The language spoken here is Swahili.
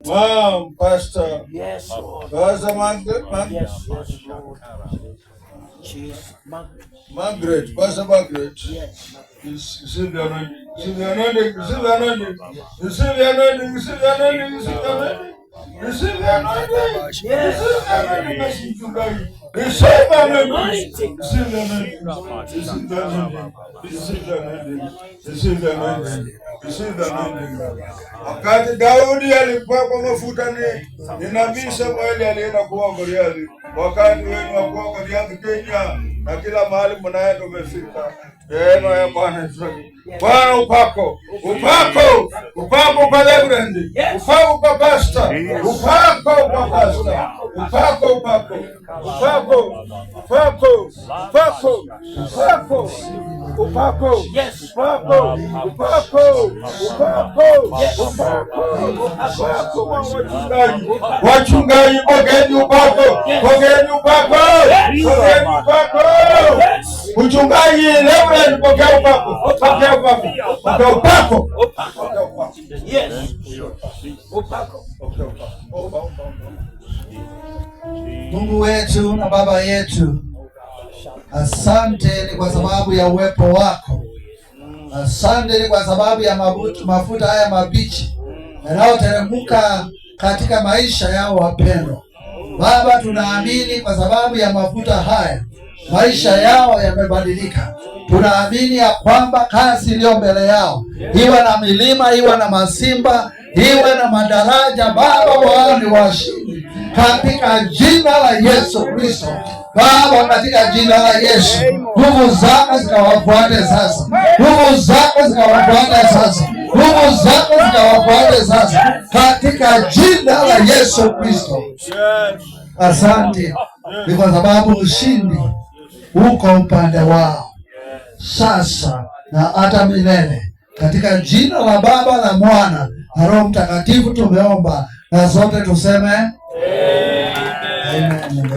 Mom, Pastor. Yes, Lord. Pastor Margaret. Yes, Lord. She's Margaret. Margaret, Pastor Margaret. Yes. Receive the anointing. Receive the anointing. Receive the anointing. Receive the anointing. Receive the anointing. Receive the anointing. Receive the anointing. Yes. Receive the anointing. Receive the anointing. Receive the anointing. Receive the anointing. Receive the anointing. Receive the anointing. Receive the anointing. Wakati Daudi alikuwa kwa mafuta ni nabii Samueli alienda kuwa Goliathi. Wakati wenu wa kuwa Goliathi Kenya na kila mahali mnaenda umefika. Neema ya Bwana Bwana upako kwa Reverend, upako kwa Pastor, upako kwa Pastor, upako. Yes, wachungaji, pokeni upako. Mchungaji Reverend, pokea upako. Yes. Upako. Mungu wetu na Baba yetu, asante ni kwa sababu ya uwepo wako. Asante ni kwa sababu ya mafuta haya mabichi yanayoteremka katika maisha yao wapendwa. Baba, tunaamini kwa sababu ya mafuta haya maisha yao yamebadilika. Tunaamini ya kwamba kazi iliyo mbele yao, iwe na milima, iwe na masimba, iwe na madaraja, Baba, wao ni washindi katika jina la Yesu Kristo. Baba, katika jina la Yesu, nguvu zako zikawafuate sasa. Nguvu zako zikawafuate sasa. Nguvu zako zikawafuate sasa katika jina la Yesu Kristo. Asante ni kwa sababu ushindi uko upande wao sasa na hata milele. Katika jina la Baba, la Mwana na Roho Mtakatifu tumeomba, na sote tuseme amen.